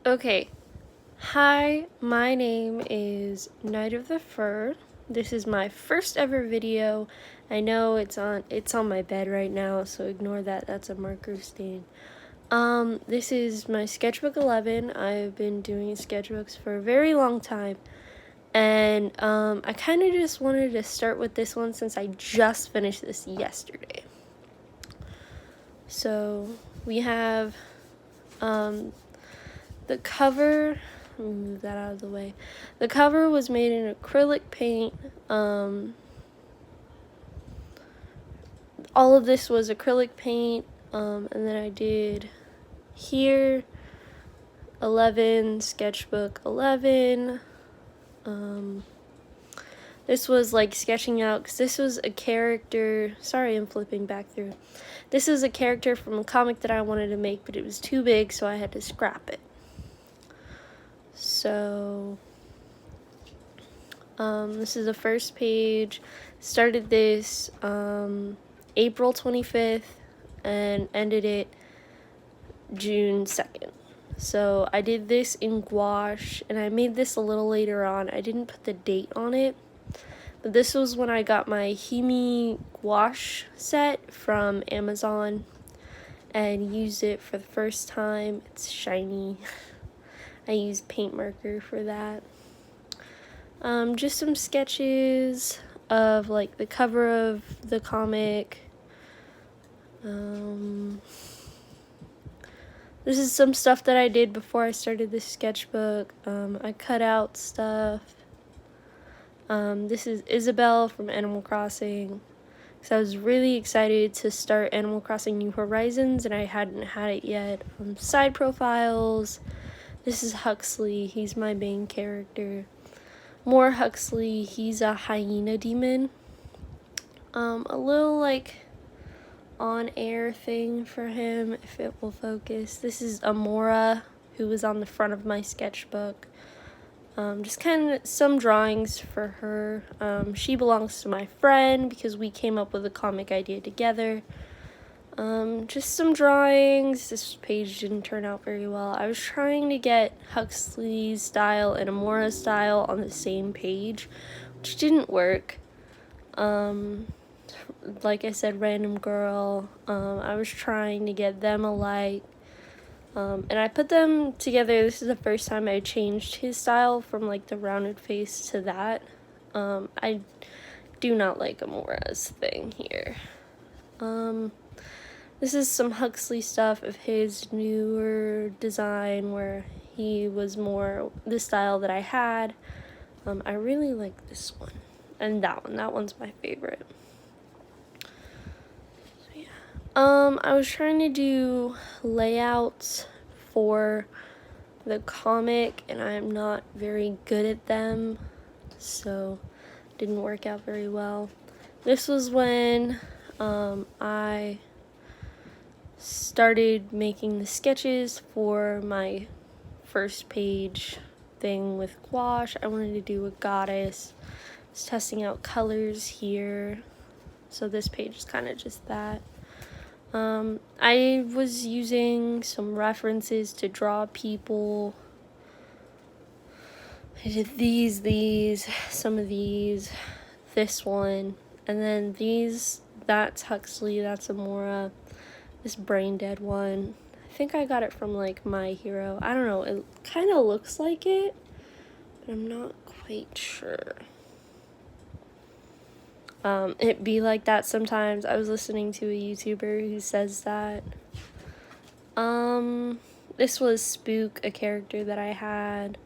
Okay. Hi, my name is Night of the Fur. This is my first ever video. I know it's on my bed right now, so ignore that. That's a marker stain. This is my sketchbook 11. I've been doing sketchbooks for a very long time. And I kind of just wanted to start with this one since I just finished this yesterday. So, we have the cover. Let me move that out of the way. The cover was made in acrylic paint. All of this was acrylic paint, and then I did here 11, sketchbook 11. This was like sketching out, because this was a character. Sorry, I'm flipping back through. This is a character from a comic that I wanted to make, but it was too big, so I had to scrap it. So, this is the first page. Started this April 25th and ended it June 2nd. So I did this in gouache, and I made this a little later on. I didn't put the date on it, but this was when I got my Himi gouache set from Amazon and used it for the first time. It's shiny. I used paint marker for that. Just some sketches of like the cover of the comic. This is some stuff that I did before I started this sketchbook. I cut out stuff. This is Isabelle from Animal Crossing. So I was really excited to start Animal Crossing New Horizons, and I hadn't had it yet. Side profiles. This is Huxley. He's my main character. More Huxley. He's a hyena demon. A little like on-air thing for him, if it will focus. This is Amora, who was on the front of my sketchbook. Just kind of some drawings for her. She belongs to my friend because we came up with a comic idea together. Just some drawings. This page didn't turn out very well. I was trying to get Huxley's style and Amora's style on the same page, which didn't work. Like I said, random girl. I was trying to get them alike. And I put them together. This is the first time I changed his style from like the rounded face to that. I do not like Amora's thing here. This is some Huxley stuff of his newer design where he was more the style that I had. I really like this one. And that one. That one's my favorite. So yeah. I was trying to do layouts for the comic, and I'm not very good at them, so it didn't work out very well. This was when I started making the sketches for my first page thing with gouache. I wanted to do a goddess. I was testing out colors here, so this page is kind of just that. I was using some references to draw people. I did these, some of these, this one, and then these. That's Huxley, that's Amora, this brain dead one. I think I got it from like My Hero. I don't know, it kind of looks like it, but I'm not quite sure. It be like that sometimes. I was listening to a YouTuber who says that. This was Spook, a character that I had.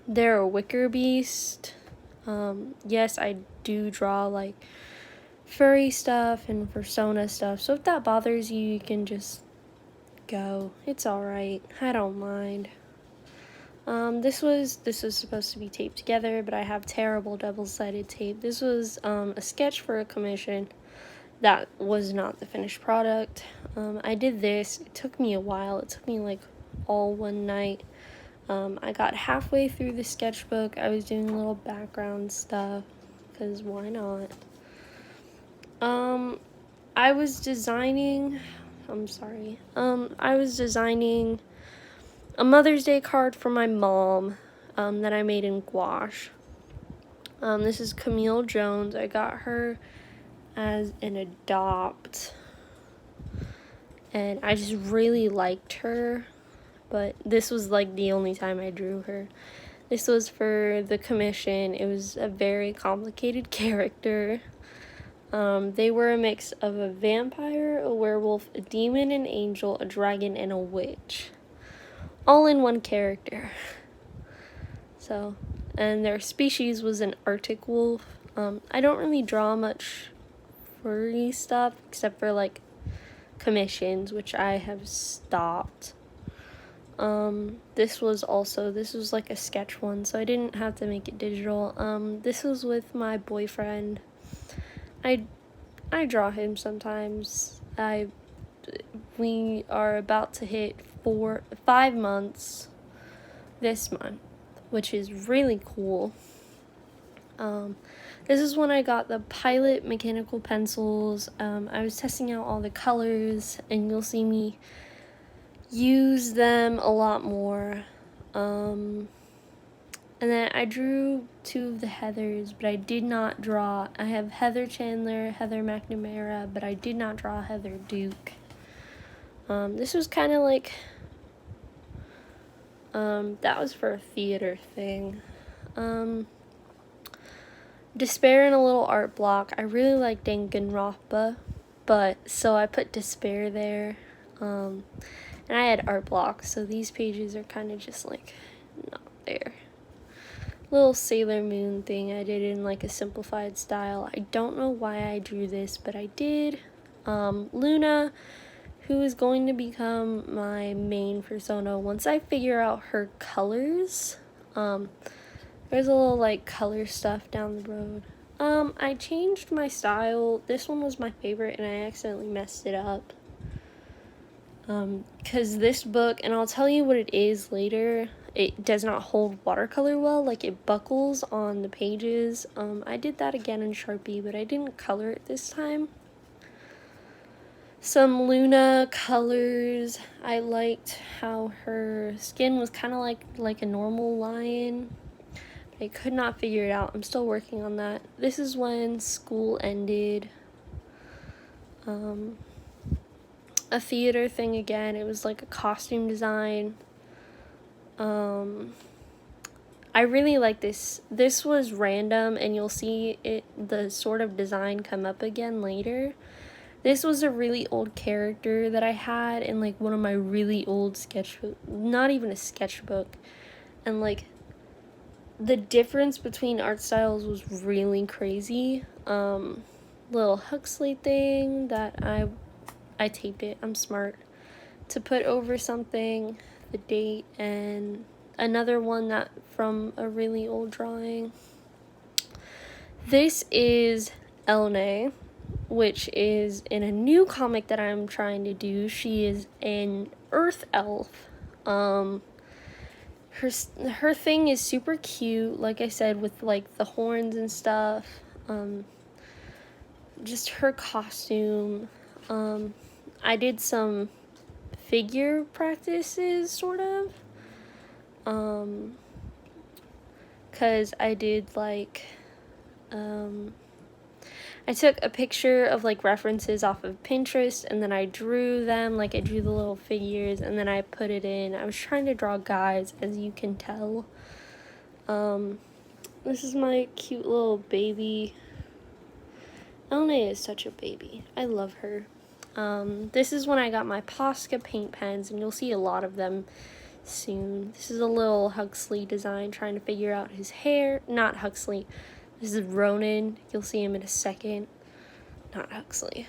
They're a wicker beast. Yes, I do draw like furry stuff and persona stuff, so if that bothers you, you can just go. It's alright. I don't mind. This was supposed to be taped together, but I have terrible double-sided tape. This was a sketch for a commission. That was not the finished product. I did this. It took me a while. It took me like all one night. I got halfway through the sketchbook. I was doing little background stuff, because why not? I was designing I'm sorry. I was designing a Mother's Day card for my mom that I made in gouache. This is Camille Jones. I got her as an adopt, and I just really liked her, but this was like the only time I drew her. This was for the commission. It was a very complicated character. They were a mix of a vampire, a werewolf, a demon, an angel, a dragon, and a witch, all in one character. So, and their species was an Arctic wolf. I don't really draw much furry stuff except for like commissions, which I have stopped. This was like a sketch one, so I didn't have to make it digital. This was with my boyfriend. I draw him sometimes. We are about to hit 5 months this month, which is really cool. This is when I got the Pilot mechanical pencils. I was testing out all the colors, and you'll see me use them a lot more. And then I drew 2 of the Heathers, but I did not draw. I have Heather Chandler, Heather McNamara, but I did not draw Heather Duke. This was kind of like, that was for a theater thing. Despair in a little art block. I really like Danganronpa, but so I put Despair there. And I had art blocks, so these pages are kind of just like not there. Little Sailor Moon thing I did in like a simplified style. I don't know why I drew this, but I did. Luna, who is going to become my main persona once I figure out her colors. There's a little like color stuff down the road. I changed my style. This one was my favorite and I accidentally messed it up. Because this book, and I'll tell you what it is later, it does not hold watercolor well, like it buckles on the pages. I did that again in Sharpie, but I didn't color it this time. Some Luna colors. I liked how her skin was kind of like a normal lion. I could not figure it out. I'm still working on that. This is when school ended. A theater thing again. It was like a costume design. I really like this. This was random, and you'll see the sort of design come up again later. This was a really old character that I had in like one of my really old sketchbook, not even a sketchbook, and like the difference between art styles was really crazy. Little Huxley thing that I taped it, I'm smart, to put over something, the date, and another one that from a really old drawing. This is Elne, which is in a new comic that I'm trying to do. She is an earth elf. Her thing is super cute, like I said, with like the horns and stuff. Just her costume. I did some figure practices, sort of. Cause I did like, I took a picture of like references off of Pinterest, and then I drew them, like I drew the little figures, and then I put it in. I was trying to draw guys, as you can tell. This is my cute little baby. Elne is such a baby. I love her. This is when I got my Posca paint pens, and you'll see a lot of them soon. This is a little Huxley design, trying to figure out his hair. Not Huxley. This is Ronan. You'll see him in a second. Not Huxley.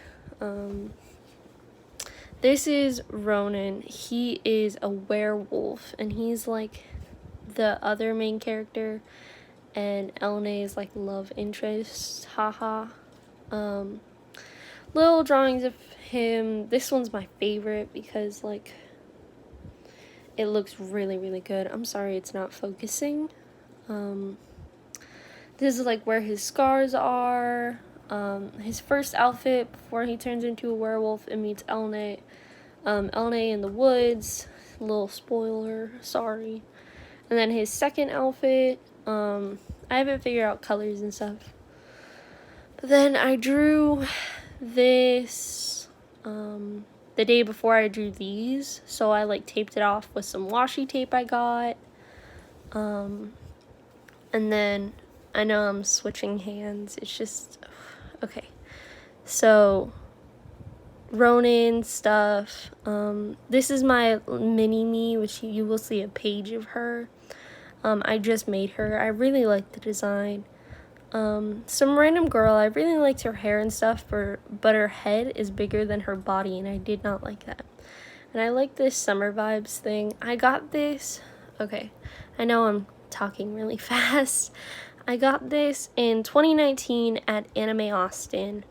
This is Ronan. He is a werewolf, and he's like the other main character, and Elne is like love interest. Haha. Little drawings of him. This one's my favorite because like it looks really, really good. I'm sorry it's not focusing. This is like where his scars are. his first outfit before he turns into a werewolf and meets Elnay. Elnay in the woods, little spoiler, sorry. And then his second outfit, I haven't figured out colors and stuff. But then I drew this the day before I drew these, so I like taped it off with some washi tape I got. And then I know I'm switching hands, it's just okay. So Ronin stuff. This is my mini me, which you will see a page of her. I just made her. I really like the design. Some random girl, I really liked her hair and stuff, but her head is bigger than her body, and I did not like that. And I like this summer vibes thing. I got this, okay, I know I'm talking really fast. I got this in 2019 at Anime Austin.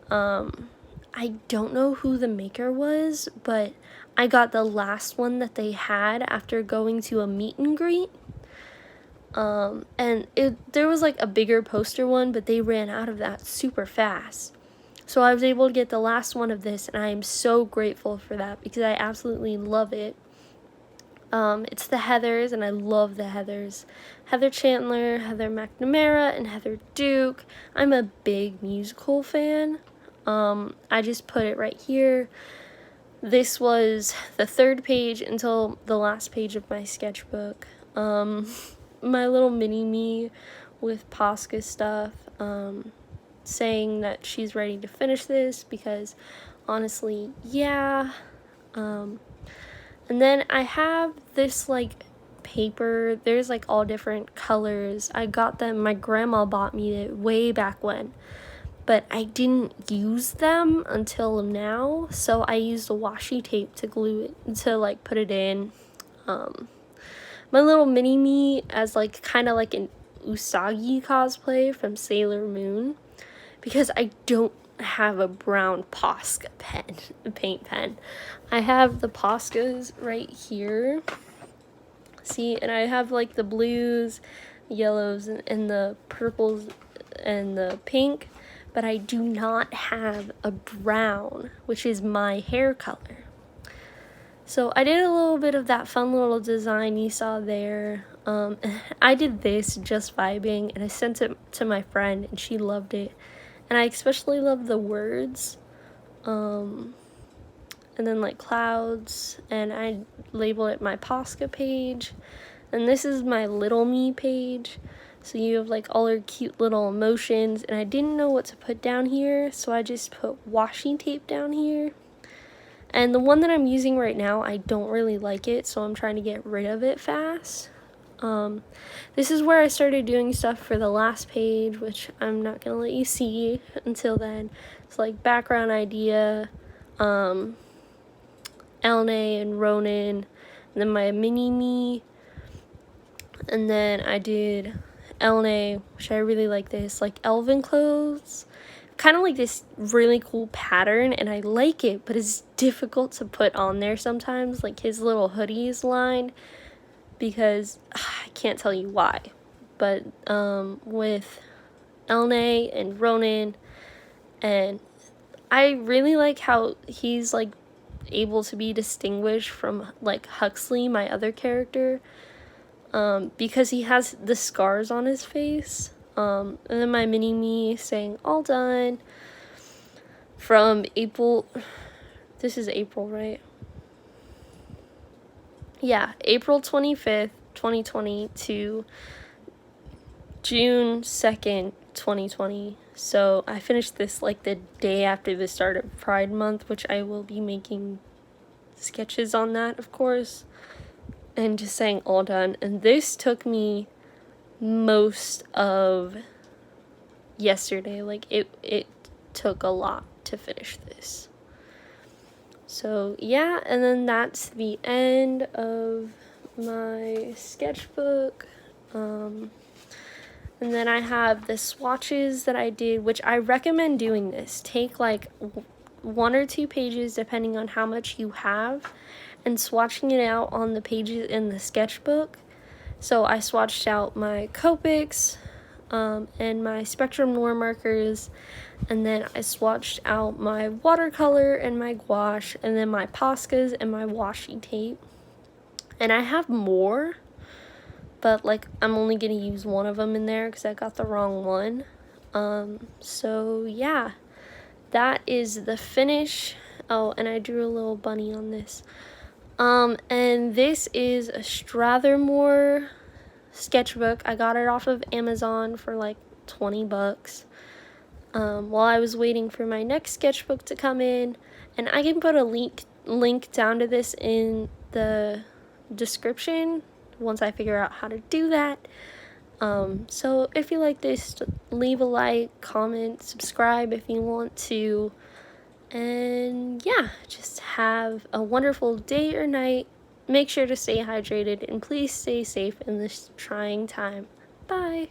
I don't know who the maker was, but I got the last one that they had after going to a meet and greet. And there was like a bigger poster one, but they ran out of that super fast. So I was able to get the last one of this, and I am so grateful for that because I absolutely love it. It's the Heathers, and I love the Heathers. Heather Chandler, Heather McNamara, and Heather Duke. I'm a big musical fan. I just put it right here. This was the third page until the last page of my sketchbook. My little mini me with Posca stuff, saying that she's ready to finish this because honestly, yeah. And then I have this like paper, there's like all different colors. I got them, my grandma bought me it way back when, but I didn't use them until now, so I used a washi tape to glue it, to like put it in. My little mini me as like kind of like an Usagi cosplay from Sailor Moon, because I don't have a brown Posca pen, paint pen. I have the Poscas right here. See, and I have like the blues, yellows, and the purples and the pink, but I do not have a brown, which is my hair color. So I did a little bit of that fun little design you saw there. I did this just vibing, and I sent it to my friend, and she loved it. And I especially love the words. And then like clouds, and I labeled it my Posca page. And this is my little me page. So you have like all her cute little emotions, and I didn't know what to put down here, so I just put washi tape down here. And the one that I'm using right now, I don't really like it, so I'm trying to get rid of it fast. This is where I started doing stuff for the last page, which I'm not going to let you see until then. It's like background idea, Elnay and Ronin, and then my mini-me, and then I did Elnay, which I really like this, like elven clothes. Kind of like this really cool pattern, and I like it, but it's difficult to put on there sometimes, like his little hoodies lined, because I can't tell you why. But with Elnay and Ronin, and I really like how he's like able to be distinguished from like Huxley, my other character, because he has the scars on his face. And then my mini-me saying all done from April, this is April, right? Yeah, April 25th, 2020 to June 2nd, 2020. So I finished this like the day after the start of Pride Month, which I will be making sketches on that, of course, and just saying all done. And this took me most of yesterday. Like it took a lot to finish this. So yeah, and then that's the end of my sketchbook. And then I have the swatches that I did, which I recommend doing this. Take like 1 or 2 pages depending on how much you have, and swatching it out on the pages in the sketchbook. So I swatched out my Copics, and my Spectrum Noir markers, and then I swatched out my watercolor and my gouache, and then my Poscas and my washi tape. And I have more, but like I'm only gonna use one of them in there because I got the wrong one. So yeah, that is the finish. Oh, and I drew a little bunny on this. And this is a Strathmore sketchbook. I got it off of Amazon for like 20 bucks. While I was waiting for my next sketchbook to come in, and I can put a link down to this in the description once I figure out how to do that. So if you like this, leave a like, comment, subscribe if you want to, and yeah, just have a wonderful day or night. Make sure to stay hydrated and please stay safe in this trying time. Bye.